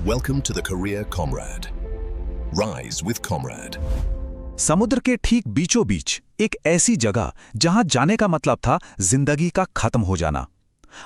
Welcome to the Career Comrade. Rise with Comrade. समुद्र के ठीक बीचों बीच एक ऐसी जगह जहां जाने का मतलब था जिंदगी का खत्म हो जाना।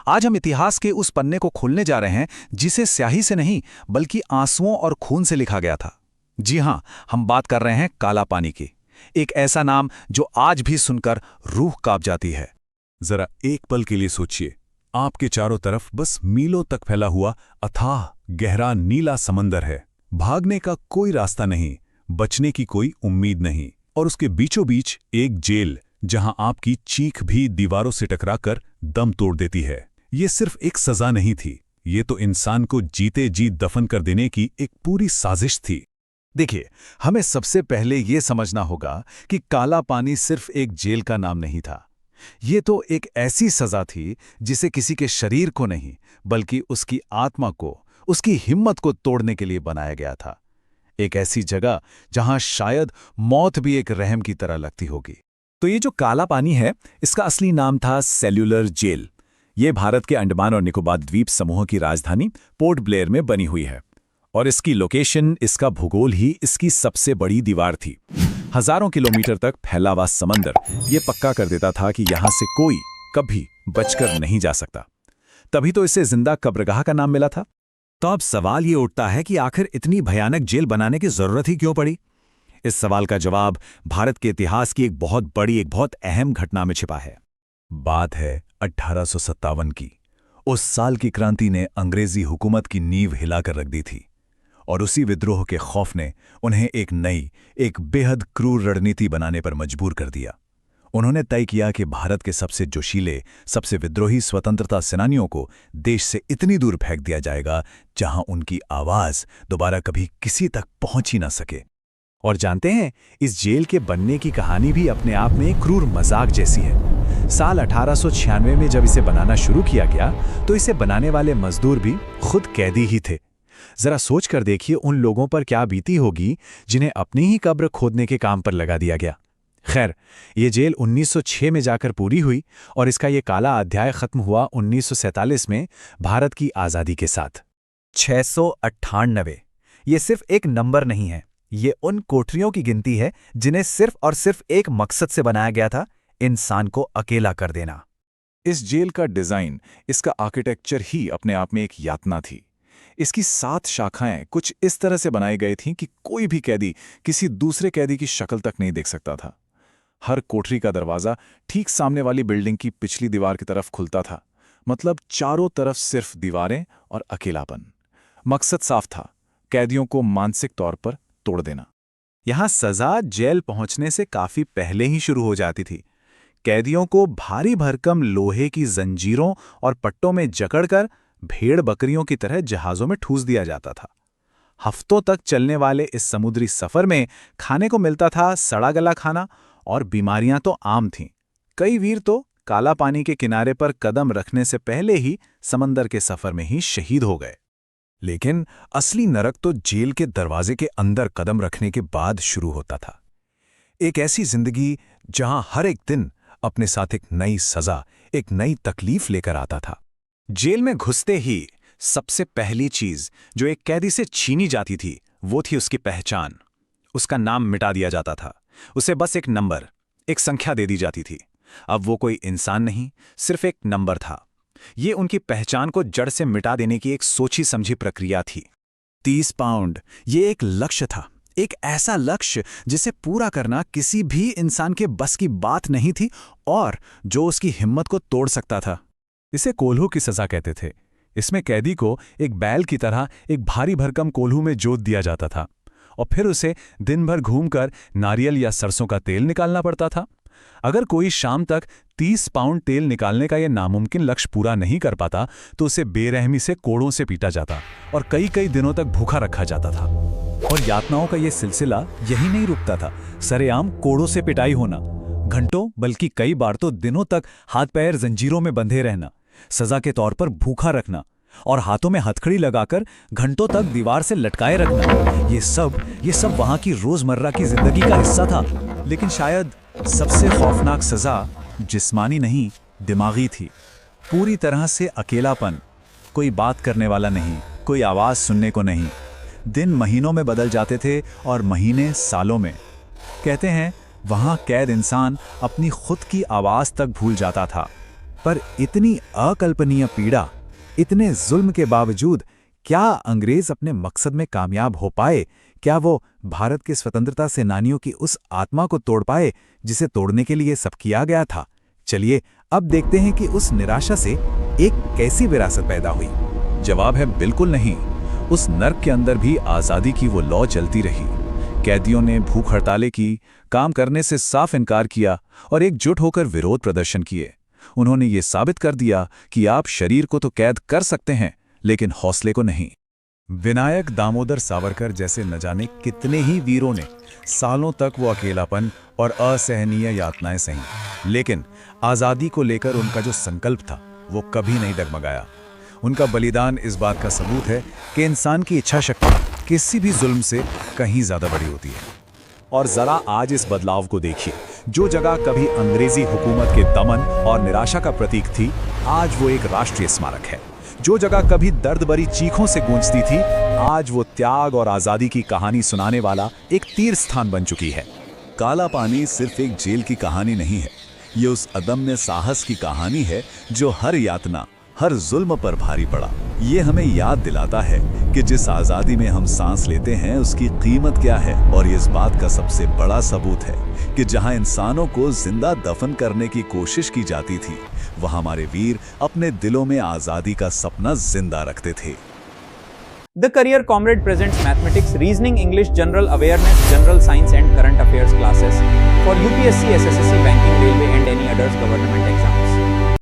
आज हम इतिहास के उस पन्ने को खोलने जा रहे हैं जिसे स्याही से नहीं बल्कि आंसुओं और खून से लिखा गया था। जी हां, हम बात कर रहे हैं काला पानी की। एक ऐसा नाम जो आज भी सुनकर रूह कांप जाती है। जरा एक पल के लिए सोचिए, आपके चारों तरफ बस मीलों तक फैला हुआ अथाह गहरा नीला समंदर है। भागने का कोई रास्ता नहीं, बचने की कोई उम्मीद नहीं, और उसके बीचों बीच एक जेल जहां आपकी चीख भी दीवारों से टकराकर दम तोड़ देती है। ये सिर्फ एक सजा नहीं थी, ये तो इंसान को जीते जी दफन कर देने की एक पूरी साजिश थी। देखिए, हमें सबसे पहले ये समझना होगा कि काला पानी सिर्फ एक जेल का नाम नहीं था। ये तो एक ऐसी सजा थी जिसे किसी के शरीर को नहीं बल्कि उसकी आत्मा को, उसकी हिम्मत को तोड़ने के लिए बनाया गया था। एक ऐसी जगह जहां शायद मौत भी एक रहम की तरह लगती होगी। तो ये जो काला पानी है, इसका असली नाम था सेल्यूलर जेल। ये भारत के अंडमान और निकोबार द्वीप समूह की राजधानी पोर्ट ब्लेयर में बनी हुई है, और इसकी लोकेशन, इसका भूगोल ही इसकी सबसे बड़ी दीवार थी। हजारों किलोमीटर तक फैला हुआ समंदर ये पक्का कर देता था कि यहां से कोई कभी बचकर नहीं जा सकता। तभी तो इसे जिंदा कब्रगाह का नाम मिला था। तो अब सवाल ये उठता है कि आखिर इतनी भयानक जेल बनाने की जरूरत ही क्यों पड़ी? इस सवाल का जवाब भारत के इतिहास की एक बहुत बड़ी, एक बहुत अहम घटना में छिपा है। बात है 1857 की। उस साल की क्रांति ने अंग्रेजी हुकूमत की नींव हिलाकर रख दी थी, और उसी विद्रोह के खौफ ने उन्हें एक नई, एक बेहद क्रूर रणनीति बनाने पर मजबूर कर दिया। उन्होंने तय किया कि भारत के सबसे जोशीले, सबसे विद्रोही स्वतंत्रता सेनानियों को देश से इतनी दूर फेंक दिया जाएगा जहां उनकी आवाज दोबारा कभी किसी तक पहुंच ही ना सके। और जानते हैं, इस जेल के बनने की कहानी भी अपने आप में एक क्रूर मजाक जैसी है। साल 1896 में जब इसे बनाना शुरू किया गया तो इसे बनाने वाले मजदूर भी खुद कैदी ही थे। जरा सोच कर देखिए उन लोगों पर क्या बीती होगी जिन्हें अपनी ही कब्र खोदने के काम पर लगा दिया गया। खैर, ये जेल 1906 में जाकर पूरी हुई और इसका ये काला अध्याय खत्म हुआ 1947 में भारत की आज़ादी के साथ। 698 ये सिर्फ एक नंबर नहीं है, ये उन कोठरियों की गिनती है जिन्हें सिर्फ और सिर्फ एक मकसद से बनाया गया था, इंसान को अकेला कर देना। इस जेल का डिजाइन, इसका आर्किटेक्चर ही अपने आप में एक यातना थी। इसकी 7 शाखाएं कुछ इस तरह से बनाई गई थीं कि कोई भी कैदी किसी दूसरे कैदी की शक्ल तक नहीं देख सकता था। हर कोठरी का दरवाजा ठीक सामने वाली बिल्डिंग की पिछली दीवार की तरफ खुलता था, मतलब चारों तरफ सिर्फ दीवारें और अकेलापन। मकसद साफ था, कैदियों को मानसिक तौर पर तोड़ देना। यहां सजा जेल पहुंचने से काफी पहले ही शुरू हो जाती थी। कैदियों को भारी भरकम लोहे की जंजीरों और पट्टों में जकड़कर भेड़ बकरियों की तरह जहाजों में ठूस दिया जाता था। हफ्तों तक चलने वाले इस समुद्री सफर में खाने को मिलता था सड़ा गला खाना, और बीमारियां तो आम थीं। कई वीर तो काला पानी के किनारे पर कदम रखने से पहले ही समंदर के सफर में ही शहीद हो गए। लेकिन असली नरक तो जेल के दरवाजे के अंदर कदम रखने के बाद शुरू होता था। एक ऐसी जिंदगी जहां हर एक दिन अपने साथ एक नई सजा, एक नई तकलीफ लेकर आता था। जेल में घुसते ही सबसे पहली चीज जो एक कैदी से छीनी जाती थी वो थी उसकी पहचान। उसका नाम मिटा दिया जाता था, उसे बस एक नंबर, एक संख्या दे दी जाती थी। अब वो कोई इंसान नहीं, सिर्फ एक नंबर था। ये उनकी पहचान को जड़ से मिटा देने की एक सोची समझी प्रक्रिया थी। 30 पाउंड ये एक लक्ष्य था, एक ऐसा लक्ष्य जिसे पूरा करना किसी भी इंसान के बस की बात नहीं थी और जो उसकी हिम्मत को तोड़ सकता था। इसे कोल्हू की सजा कहते थे। इसमें कैदी को एक बैल की तरह एक भारी भरकम कोल्हू में जोत दिया जाता था, और फिर उसे दिन भर घूमकर नारियल या सरसों का तेल निकालना पड़ता था। अगर कोई शाम तक 30 पाउंड तेल निकालने का यह नामुमकिन लक्ष्य पूरा नहीं कर पाता तो उसे बेरहमी से कोड़ों से पीटा जाता और कई कई दिनों तक भूखा रखा जाता था। और यातनाओं का यह सिलसिला यही नहीं रुकता था। सरेआम कोड़ों से पिटाई होना, घंटों बल्कि कई बार तो दिनों तक हाथ पैर जंजीरों में बंधे रहना, सजा के तौर पर भूखा रखना और हाथों में हथकड़ी लगाकर घंटों तक दीवार से लटकाए रखना, ये सब वहां की रोजमर्रा की जिंदगी का हिस्सा था। लेकिन शायद सबसे खौफनाक सजा जिस्मानी नहीं, दिमागी थी। पूरी तरह से अकेलापन, कोई बात करने वाला नहीं, कोई आवाज सुनने को नहीं। दिन महीनों में बदल जाते थे और महीने सालों में। कहते हैं वहां कैद इंसान अपनी खुद की आवाज तक भूल जाता था। पर इतनी अकल्पनीय पीड़ा, इतने जुल्म के बावजूद क्या अंग्रेज अपने मकसद में कामयाब हो पाए? क्या वो भारत के स्वतंत्रता सेनानियों की उस आत्मा को तोड़ पाए जिसे तोड़ने के लिए सब किया गया था? चलिए अब देखते हैं कि उस निराशा से एक कैसी विरासत पैदा हुई। जवाब है बिल्कुल नहीं। उस नर्क के अंदर भी आज़ादी की वो लौ चलती रही। कैदियों ने भूख हड़तालें की, काम करने से साफ इनकार किया और एकजुट होकर विरोध प्रदर्शन किए। उन्होंने ये साबित कर दिया कि आप शरीर को तो कैद कर सकते हैं, लेकिन हौसले को नहीं। विनायक दामोदर सावरकर जैसे न जाने कितने ही वीरों ने सालों तक वो अकेलापन और असहनीय यातनाएं सही, लेकिन आज़ादी को लेकर उनका जो संकल्प था वो कभी नहीं डगमगाया। उनका बलिदान इस बात का सबूत है कि इंसान की इच्छा शक्ति किसी भी जुल्म से कहीं ज़्यादा बड़ी होती है। और जरा आज इस बदलाव को देखिए। जो जगह कभी अंग्रेजी हुकूमत के दमन और निराशा का प्रतीक थी, आज वो एक राष्ट्रीय स्मारक है। जो जगह कभी दर्द भरी चीखों से गूंजती थी, आज वो त्याग और आज़ादी की कहानी सुनाने वाला एक तीर्थ स्थान बन चुकी है। काला पानी सिर्फ एक जेल की कहानी नहीं है, ये उस अदम्य साहस की कहानी है जो हर यातना, हर जुल्म पर भारी पड़ा। ये हमें याद दिलाता है कि जिस आज़ादी में हम सांस लेते हैं उसकी कीमत क्या है, और ये इस बात का सबसे बड़ा सबूत है कि जहां इंसानों को जिंदा दफन करने की कोशिश की जाती थी, वहां हमारे वीर अपने दिलों में आज़ादी का सपना जिंदा रखते थे। The Career Comrade presents mathematics, reasoning, English, general awareness, general science and current affairs classes for UPSC, SSSC, banking, railway and any others government exam.